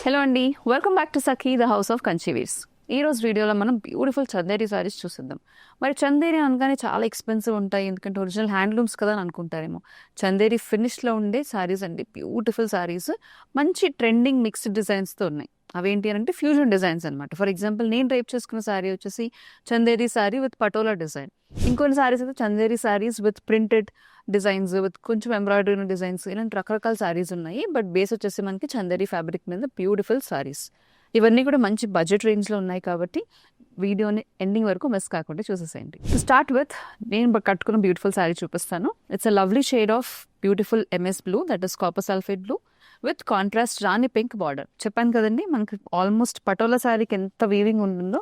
Hello అండి, welcome back to Sakhi the house of కంచీవీర్స్. ఈ రోజు వీడియోలో మనం బ్యూటిఫుల్ చందేరి సారీస్ చూసిద్దాం. మరి చందేరి అనగానే చాలా ఎక్స్పెన్సివ్ ఉంటాయి, ఎందుకంటే ఒరిజినల్ హ్యాండ్లూమ్స్ కదా అని అనుకుంటారేమో. చందేరి ఫినిష్లో ఉండే సారీస్ అండి, బ్యూటిఫుల్ సారీస్. మంచి ట్రెండింగ్ మిక్స్డ్ డిజైన్స్తో ఉన్నాయి. అవేంటి అని అంటే ఫ్యూజన్ డిజైన్స్ అనమాట. ఫర్ ఎగ్జాంపుల్ నేను రేప్ చేసుకున్న సారీ వచ్చేసి Chanderi sorry with patola design. ఇంకొన్ని సారీస్ అయితే Chanderi saris with printed designs with కొంచెం ఎంబ్రాయిడరీ డిజైన్స్, ఇలాంటి రకరకాల సారీస్ ఉన్నాయి. బట్ బేస్ వచ్చేసి మనకి చందేరి ఫ్యాబ్రిక్ మీద బ్యూటిఫుల్ సారీస్. ఇవన్నీ కూడా మంచి బడ్జెట్ రేంజ్లో ఉన్నాయి కాబట్టి వీడియోని ఎండింగ్ వరకు మిస్ కాకుండా చూసేసేయండి. స్టార్ట్ విత్ నేను కట్టుకున్న బ్యూటిఫుల్ సారీ చూపిస్తాను. It's a lovely shade of beautiful MS blue, that is copper sulphate blue with contrast rani pink border. చెప్పాను కదండి, మనకి ఆల్మోస్ట్ పటోలా సారీకి ఎంత వీవింగ్ ఉంటుందో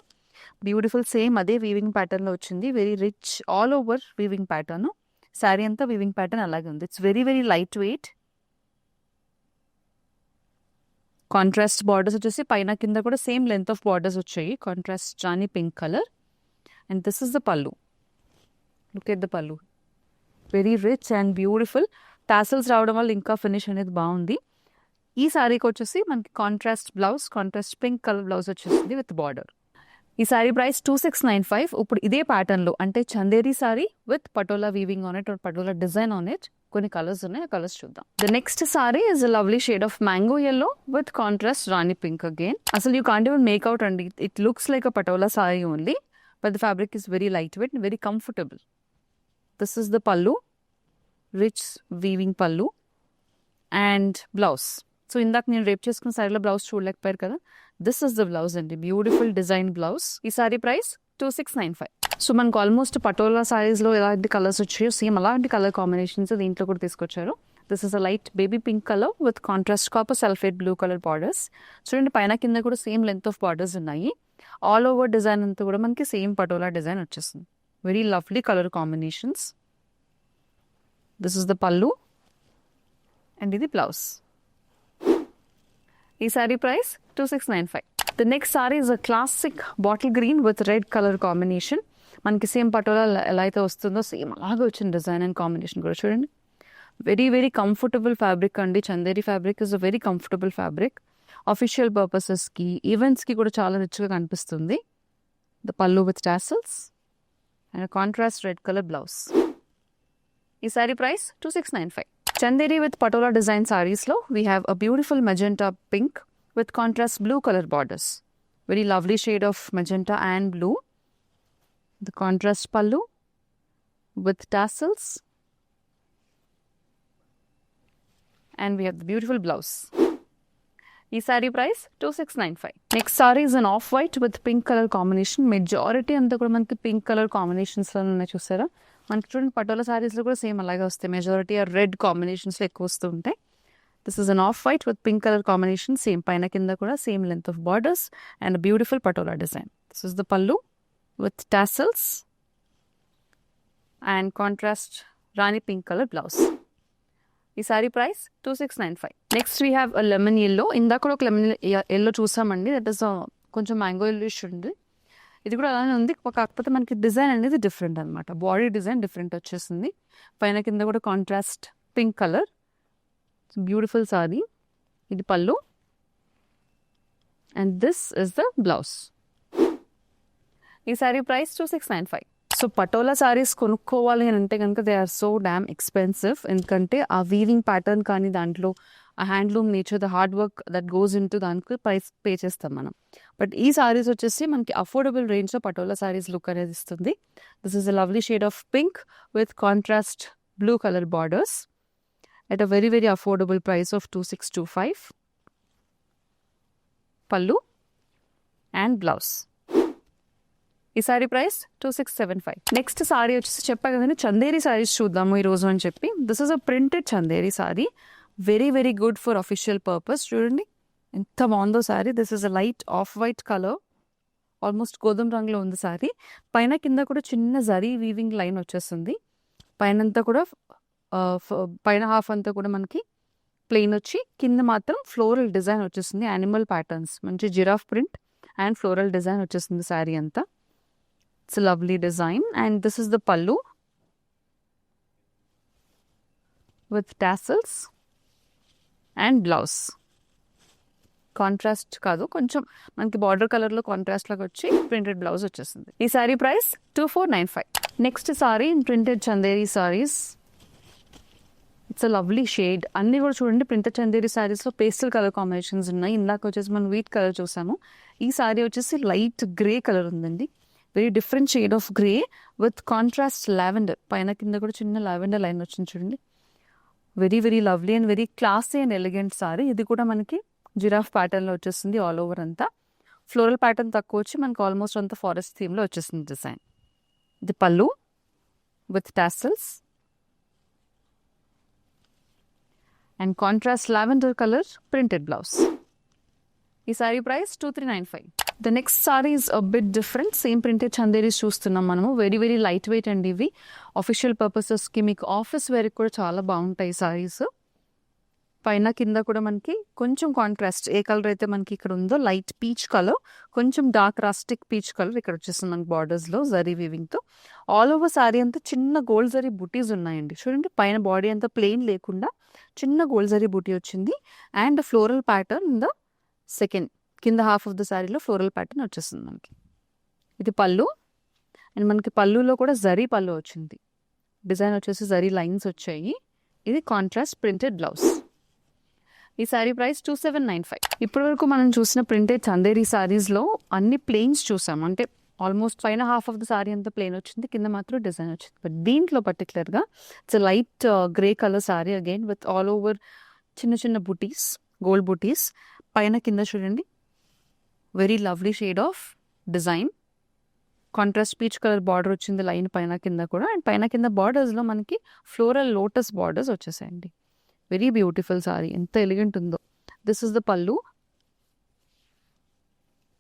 బ్యూటిఫుల్ సేమ్ అదే వీవింగ్ ప్యాటర్న్లో వచ్చింది. Very rich all over weaving pattern. Sari అంతా వీవింగ్ ప్యాటర్న్ అలాగే ఉంది. It's very very light weight. Contrast borders వచ్చేసి పైన కింద కూడా సేమ్ లెంత్ ఆఫ్ బార్డర్స్ వచ్చాయి. Contrast rani pink colour. And this is the పల్లు. లుక్ ఎట్ ద పల్లు, very rich and beautiful. Tassels రావడం వల్ల ఇంకా ఫినిష్ అనేది బాగుంది. ఈ సారీకి వచ్చేసి మనకి contrast blouse, contrast pink colour blouse వచ్చేసింది విత్ బార్డర్. ఈ సారీ ప్రైస్ 2695. ఇప్పుడు ఇదే ప్యాటర్న్లో అంటే Chanderi sorry with patola weaving on it, patola design on it. కొన్ని కలర్స్ ఉన్నాయి, ఆ కలర్స్ చూద్దాం. The next sorry is a lovely shade of mango yellow with contrast rani pink again. అసలు యూ కాంట్ ఈవెన్ మేక్అవుట్ అండి. It looks like a patola sorry only, but the fabric is very light weight and very comfortable. This is the పల్లు, rich weaving పల్లు and blouse. So ఇందాక నేను rape చేసుకున్న సారీలో blouse చూడలేకపోయారు కదా, this is the blouse అండి, beautiful design blouse. ఈ sari price 2695. So మనకు ఆల్మోస్ట్ పటోలా సారీస్లో ఎలాంటి కలర్స్ వచ్చాయో సేమ్ అలాంటి కలర్ కాంబినేషన్స్ దీంట్లో కూడా తీసుకొచ్చారు. This is a light baby pink colour with contrast copper sulphate blue colour borders. చూడండి పైన కింద కూడా సేమ్ లెంత్ ఆఫ్ బార్డర్స్ ఉన్నాయి. ఆల్ ఓవర్ డిజైన్ అంతా కూడా మనకి సేమ్ పటోలా డిజైన్ వచ్చేస్తుంది. Very lovely colour combinations. This is the పల్లు అండ్ ఇది బ్లౌజ్. ఈ sari price 2695. The next sorry is a classic bottle green with red colour combination. మనకి same patola ఎలా అయితే వస్తుందో సేమ్ అలాగే వచ్చిన డిజైన్ అండ్ కాంబినేషన్ కూడా చూడండి. వెరీ వెరీ కంఫర్టబుల్ ఫ్యాబ్రిక్ అండి. Chanderi fabric is a very comfortable fabric. Official పర్పసెస్కి, ఈవెంట్స్కి కూడా చాలా రిచ్గా కనిపిస్తుంది. The pallu with tassels and contrast red colour blouse. ఈ sari price 2695. Chanderi with patola design sarees lo we have a beautiful magenta pink with contrast blue color borders. Very lovely shade of magenta and blue. The contrast pallu with tassels and we have the beautiful blouse. Ee saree price 2695. Next saree is an off white with pink color combination. Majority anta kuda manaki pink color combinations lo unnai chusara. మనకి చూడండి పటోలా సారీస్లో కూడా same అలాగే వస్తాయి. Majority ఆ red కాంబినేషన్స్లో ఎక్కువ వస్తూ ఉంటాయి. This is an off white with pink colour combination. Same పైన కింద కూడా same length of borders and beautiful patola design. This is the pallu with tassels and contrast rani pink colour blouse. ఈ sari price 2695. Next we have a lemon yellow. ఇందాక కూడా ఒక lemon yellow చూసామండి, that is కొంచెం mango yellowish ఉంది. ఇది కూడా అలానే ఉంది, కాకపోతే మనకి డిజైన్ అనేది డిఫరెంట్ అనమాట. బాడీ డిజైన్ డిఫరెంట్ వచ్చేసింది. పైన కింద కూడా contrast pink colour. Beautiful sari. ఇది pallu and this is the blouse. ఈ సారీ ప్రైస్ 2695. సో పటోలా సారీస్ కొనుక్కోవాలి అని అంటే కనుక they are so damn expensive. ఎందుకంటే ఆ వీవింగ్ ప్యాటర్న్ కానీ దాంట్లో ఆ handloom nature, the hard work that goes into దానికి ప్రైస్ పే చేస్తాం మనం. బట్ ఈ సారీస్ వచ్చేసి మనకి అఫోర్డబుల్ రేంజ్లో పటోలా సారీస్ లుక్ అనేది ఇస్తుంది. This is a lovely shade of pink with contrast blue colour borders at a very very affordable price of 2625. Pallu and blouse. ఈ సారీ ప్రైస్ 2675. నెక్స్ట్ సారీ వచ్చేసి చెప్పా కదండి, చందేరి సారీస్ చూద్దాము ఈరోజు అని చెప్పి. This is a printed Chanderi sorry. Very very good for official purpose. చూడండి ఎంత బాగుందో sorry. This is a light off white colour, almost గోధుమ రంగులో ఉంది సారీ. పైన కింద కూడా చిన్న జరీ వీవింగ్ లైన్ వచ్చేస్తుంది. పైనంతా కూడా పైన హాఫ్ అంతా కూడా మనకి ప్లెయిన్ వచ్చి కింద మాత్రం ఫ్లోరల్ డిజైన్ వచ్చేస్తుంది. యానిమల్ ప్యాటర్న్స్, మంచి giraffe print and floral design వచ్చేస్తుంది సారీ అంతా. It's a lovely design and this is the pallu with tassels and blouse. Contrast కాదు, కొంచెం మనకి బార్డర్ కలర్లో కాంట్రాస్ట్ లాగా వచ్చి ప్రింటెడ్ బ్లౌజ్ వచ్చేసింది. ఈ sari price 2495. Next sari printed Chanderi saris. It's a lovely shade. అన్ని కూడా చూడండి ప్రింటెడ్ చందేరి సారీస్లో పేస్టల్ కలర్ కాంబినేషన్స్ ఉన్నాయి. ఇందాక వచ్చేసి మనం వీట్ కలర్ చూసాము. ఈ సారీ వచ్చేసి లైట్ గ్రే కలర్ ఉందండి. Very different shade of grey with contrast lavender. పైన కింద కూడా చిన్న లావెండర్ లైన్ వచ్చింది చూడండి. Very very lovely and very classy and elegant sorry. ఇది కూడా మనకి జిరాఫ్ ప్యాటర్న్లో వచ్చేసింది. ఆల్ ఓవర్ అంతా ఫ్లోరల్ ప్యాటర్న్ తక్కువ వచ్చి మనకి ఆల్మోస్ట్ అంతా ఫారెస్ట్ థీమ్లో వచ్చేసింది డిజైన్. ఇది pallu with tassels and contrast lavender colour printed blouse. ఈ sari price 2395. The next sari is a bit different. Same printed Chanderis చూస్తున్నాం మనము. వెరీ వెరీ లైట్ వెయిట్ అండి. ఇవి ఆఫీషియల్ పర్పసెస్కి, మీకు ఆఫీస్ వేర్కి కూడా చాలా బాగుంటాయి సారీస్. పైన కింద కూడా మనకి కొంచెం కాంట్రాస్ట్, ఏ కలర్ అయితే మనకి ఇక్కడ ఉందో లైట్ పీచ్ కలర్, కొంచెం డార్క్ రాస్టిక్ పీచ్ కలర్ ఇక్కడ వచ్చేస్తుంది మనకి బార్డర్స్లో జరీ వీవింగ్తో. ఆల్ ఓవర్ సారీ అంతా చిన్న గోల్డ్ జరీ బుటీస్ ఉన్నాయండి. చూడండి పైన బాడీ అంతా ప్లెయిన్ లేకుండా చిన్న గోల్డ్ జరీ బుటీ వచ్చింది. And floral pattern in the second కింద హాఫ్ ఆఫ్ ద శారీలో ఫ్లోరల్ ప్యాటర్న్ వచ్చేస్తుంది మనకి. ఇది పళ్ళు అండ్ మనకి పళ్ళులో కూడా జరీ పళ్ళు వచ్చింది. డిజైన్ వచ్చేసి జరీ లైన్స్ వచ్చాయి. ఇది కాంట్రాస్ట్ ప్రింటెడ్ బ్లౌజ్. ఈ సారీ ప్రైస్ 2795. ఇప్పటి వరకు మనం చూసిన ప్రింటెడ్ చందేరి సారీస్లో అన్ని ప్లెయిన్స్ చూసాం. అంటే ఆల్మోస్ట్ పైన హాఫ్ ఆఫ్ ద సారీ అంతా ప్లెయిన్ వచ్చింది, కింద మాత్రం డిజైన్ వచ్చింది. బట్ దీంట్లో పర్టికులర్గా it's light grey colour sari again with all over చిన్న చిన్న బుటీస్, గోల్డ్ బుటీస్. పైన కింద చూడండి very lovely shade of design. Contrast peach colour border వచ్చింది లైన్ పైన కింద కూడా. అండ్ పైన కింద బార్డర్స్లో మనకి ఫ్లోరల్ లోటస్ బార్డర్స్ వచ్చేసాయండి. వెరీ బ్యూటిఫుల్ సారీ, ఎంత ఎలిగెంట్ ఉందో. This is the pallu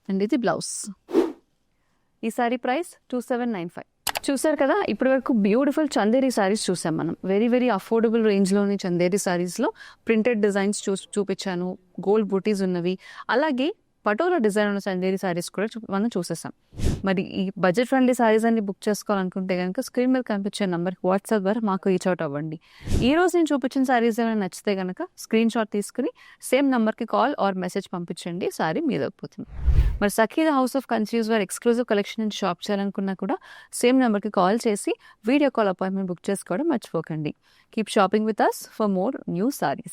and ఇది బ్లౌజ్. ఈ సారీ ప్రైస్ 2795. చూసారు కదా, ఇప్పటి వరకు బ్యూటిఫుల్ చందేరి సారీస్ చూసాం మనం. వెరీ వెరీ అఫోర్డబుల్ రేంజ్లోని చందేరి సారీస్లో ప్రింటెడ్ డిజైన్స్ చూపించాను. గోల్డ్ బూటీస్ ఉన్నవి, అలాగే పటోలా డిజైన్ ఉన్న చందేరి సారీస్ కూడా మనం చూసేసాం. మరి ఈ బడ్జెట్ ఫ్రెండ్లీ సారీస్ అన్ని బుక్ చేసుకోవాలనుకుంటే కనుక స్క్రీన్ మీద కనిపించే నెంబర్కి వాట్సాప్ ద్వారా మాకు రీచ్ అవుట్ అవ్వండి. ఈ రోజు నేను చూపించిన సారీస్ ఏమైనా నచ్చితే కనుక స్క్రీన్ షాట్ తీసుకుని సేమ్ నెంబర్కి కాల్ ఆర్ మెసేజ్ పంపించండి. సారీ మీద అయిపోతుంది. మరి సఖీ ద హౌస్ ఆఫ్ కన్ఫ్యూజ్ వారి ఎక్స్క్లూజివ్ కలెక్షన్ నుంచి షాప్ చేయాలనుకున్నా కూడా సేమ్ నెంబర్కి కాల్ చేసి వీడియో కాల్ అపాయింట్మెంట్ బుక్ చేసుకోవడం మర్చిపోకండి. Keep shopping with us for more new saris.